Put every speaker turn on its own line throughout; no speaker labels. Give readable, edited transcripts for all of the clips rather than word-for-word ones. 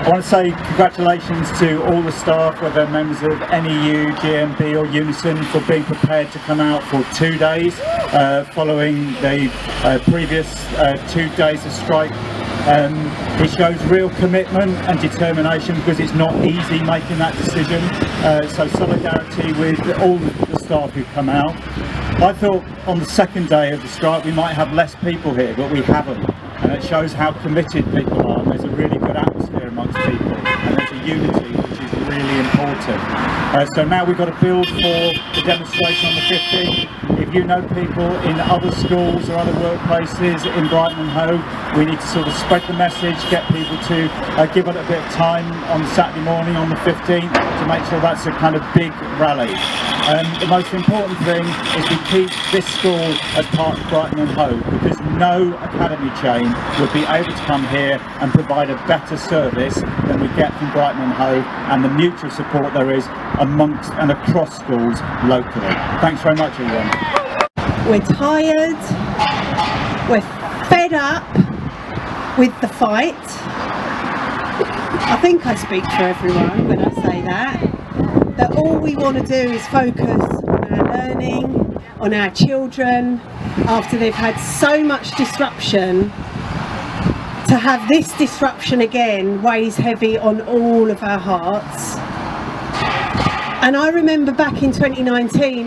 I want to say congratulations to all the staff, whether members of NEU, GMB or UNISON, for being prepared to come out for 2 days following the previous 2 days of strike. It shows real commitment and determination, because it's not easy making that decision. So solidarity with all the staff who've come out. I thought on the second day of the strike we might have less people here, but we haven't. And it shows how committed people are. And there's a really good atmosphere amongst people, and there's a unity which is really important. So now we've got to build for the demonstration on the 15th. If you know people in other schools or other workplaces in Brighton and Hove, we need to sort of spread the message, get people to give it a bit of time on Saturday morning on the 15th to make sure that's a kind of big rally. The most important thing is we keep this school as part of Brighton and Hove, because no academy chain would be able to come here and provide a better service than we get from Brighton and Hove, and the mutual support there is amongst and across schools locally. Thanks very much, everyone.
We're tired, we're fed up with the fight. I think I speak for everyone when I say that all we want to do is focus on our learning, on our children, after they've had so much disruption. To have this disruption again weighs heavy on all of our hearts. And I remember back in 2019,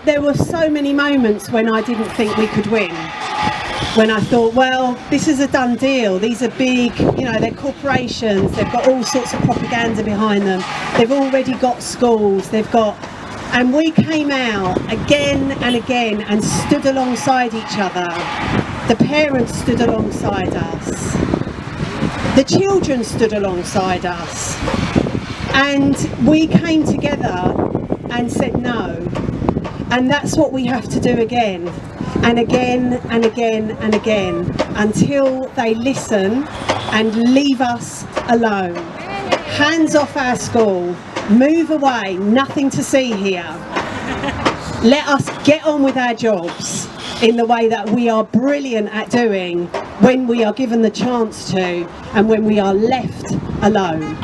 there were so many moments when I didn't think we could win. When I thought, well, this is a done deal. These are big, you know, they're corporations. They've got all sorts of propaganda behind them. They've already got schools. And we came out again and again and stood alongside each other. The parents stood alongside us. The children stood alongside us. And we came together and said no. And that's what we have to do again and again and again and again, until they listen and leave us alone. Hands off our school, move away, nothing to see here. Let us get on with our jobs in the way that we are brilliant at doing when we are given the chance to, and when we are left alone.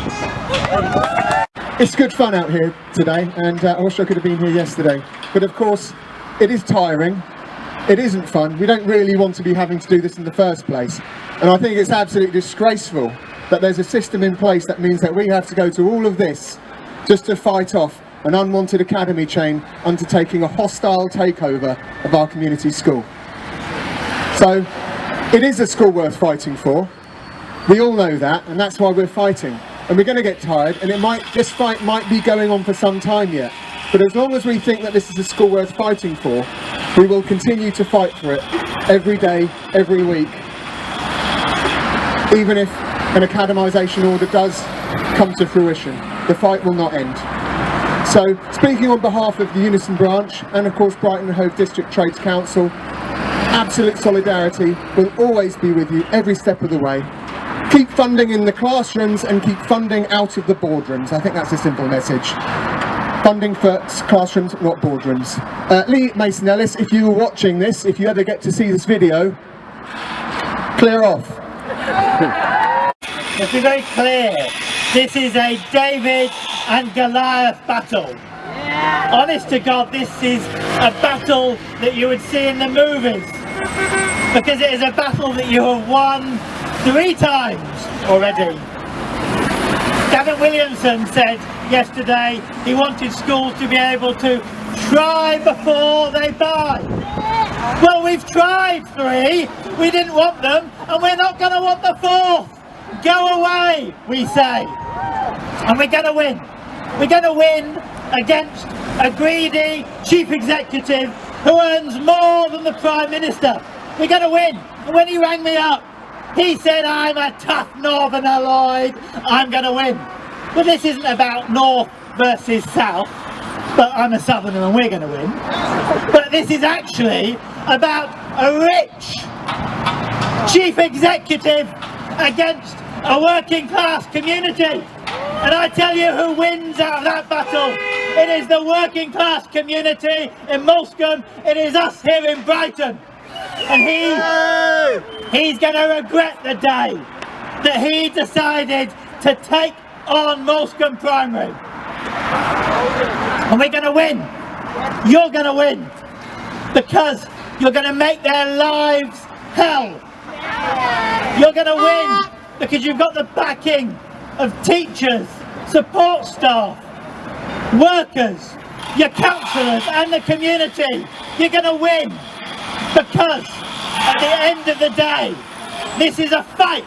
It's good fun out here today, and I wish I could have been here yesterday. But of course, it is tiring. It isn't fun. We don't really want to be having to do this in the first place. And I think it's absolutely disgraceful that there's a system in place that means that we have to go to all of this just to fight off an unwanted academy chain undertaking a hostile takeover of our community school. So, it is a school worth fighting for. We all know that, and that's why we're fighting. And we're going to get tired, and this fight might be going on for some time yet. But as long as we think that this is a school worth fighting for, we will continue to fight for it every day, every week. Even if an academisation order does come to fruition, the fight will not end. So, speaking on behalf of the UNISON branch, and of course Brighton Hove District Trades Council, absolute solidarity will always be with you every step of the way. Keep funding in the classrooms and keep funding out of the boardrooms. I think that's a simple message. Funding for classrooms, not boardrooms. Lee Mason-Ellis, if you were watching this, if you ever get to see this video, clear off.
Let's be very clear. This is a David and Goliath battle. Yeah. Honest to God, this is a battle that you would see in the movies, because it is a battle that you have won 3 times already. Gavin Williamson said yesterday he wanted schools to be able to try before they buy. Well, we've tried 3, we didn't want them, and we're not going to want the 4th. Go away, we say. And we're going to win. We're going to win against a greedy chief executive who earns more than the Prime Minister. We're going to win. And when he rang me up, he said, I'm a tough northerner, Lloyd. I'm going to win. Well, this isn't about north versus south, but I'm a southerner and we're going to win. But this is actually about a rich chief executive against a working class community. And I tell you who wins out of that battle. It is the working class community in Moulsecoomb. It is us here in Brighton. And he's going to regret the day that he decided to take on Moulsecoomb Primary. And we're going to win. You're going to win. Because you're going to make their lives hell. You're going to win because you've got the backing of teachers, support staff, workers, your counsellors and the community. You're going to win because at the end of the day, this is a fight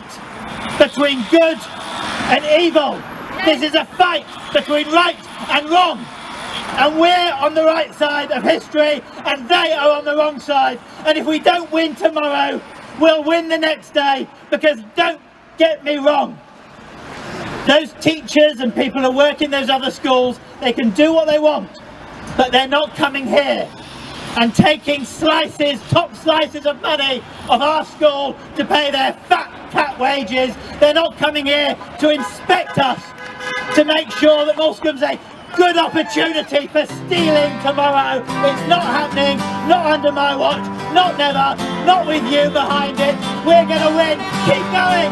between good and evil. This is a fight between right and wrong. And we're on the right side of history and they are on the wrong side. And if we don't win tomorrow, we'll win the next day, because don't get me wrong, those teachers and people who work in those other schools, they can do what they want, but they're not coming here and taking slices, top slices of money of our school to pay their fat cat wages. They're not coming here to inspect us, to make sure that Moulsecomb's a good opportunity for stealing tomorrow. It's not happening, not under my watch, not never, not with you behind it. We're going to win. Keep going.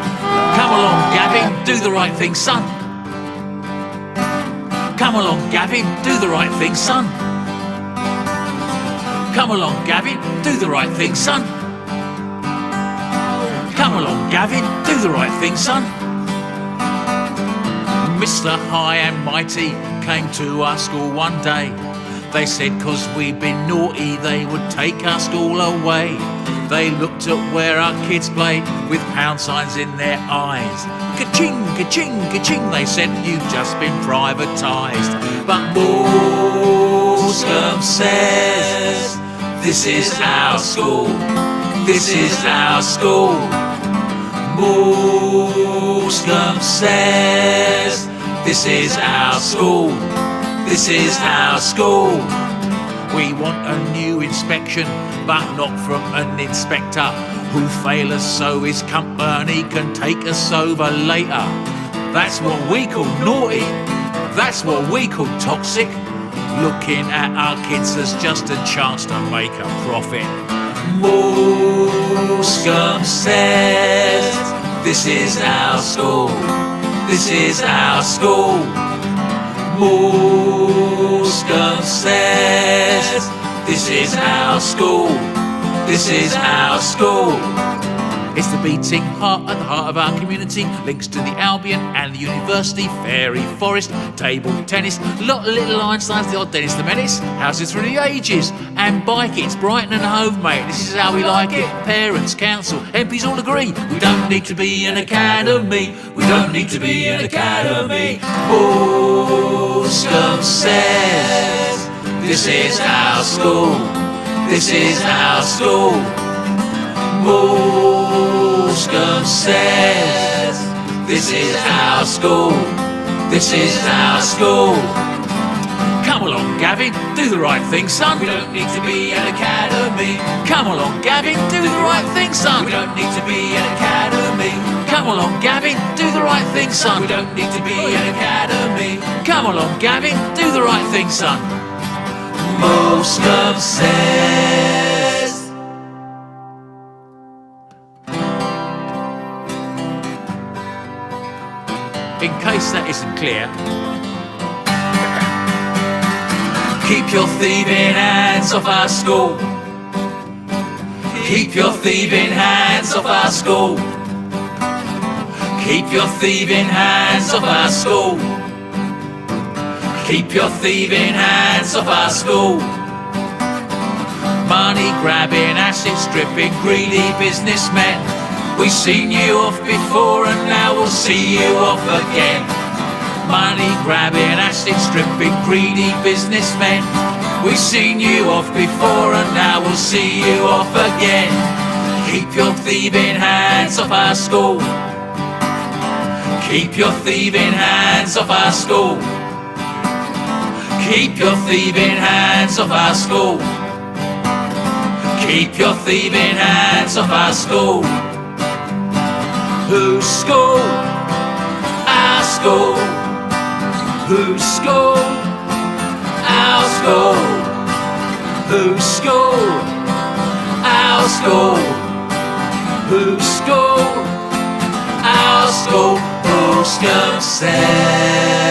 Come along, Gavin, do the right thing, son. Come along, Gavin, do the right thing, son. Come along, Gavin, do the right thing, son. Come along, Gavin, do the right thing, son. Mr. High and Mighty came to our school one day. They said 'cause we'd been naughty they would take our school away. They looked at where our kids played with pound signs in their eyes. Ka-ching, ka-ching, ka-ching, they said you've just been privatised. But Moulsecoomb says this is our school, this is our school. Moulsecoomb says this is our school, this is our school. We want a new inspection, but not from an inspector who'll fail us so his company can take us over later. That's what we call naughty, that's what we call toxic. Looking at our kids as just a chance to make a profit. Moulsecoomb says this is our school, this is our school. Moulsecoomb says this is our school, this is our school. It's the beating heart at the heart of our community. Links to the Albion and the University, Fairy Forest, table tennis, lot of little Einsteins, the odd Dennis the Menace, houses for the ages, and bike it. It's Brighton and Hove, mate. This is how we like it. Parents, council, MPs all agree. We don't need to be an academy. We don't need to be an academy. Moulsecoomb says this is our school, this is our school. Moulsecoomb says this is our school, this is our school. Come along, Gavin, do the right thing, son. We don't need to be an academy. Come along, Gavin, do the right thing, son. We don't need to be an academy. Come along, Gavin, do the right thing, son. We don't need to be an academy. Come along, Gavin, do the right thing, son. Moulsecoomb says. In case that isn't clear, keep your thieving hands off our school. Keep your thieving hands off our school. Keep your thieving hands off our school. Keep your thieving hands off our school. Money grabbing, asset stripping, greedy businessmen. We've seen you off before and now we'll see you off again. Money grabbing, asset stripping, greedy businessmen. We've seen you off before and now we'll see you off again. Keep your thieving hands off our school. Keep your thieving hands off our school. Keep your thieving hands off our school. Keep your thieving hands off our school. Whose school? Our school. Whose school? Our school. Whose school? Our school. Whose school? Our school. Moulsecoomb says.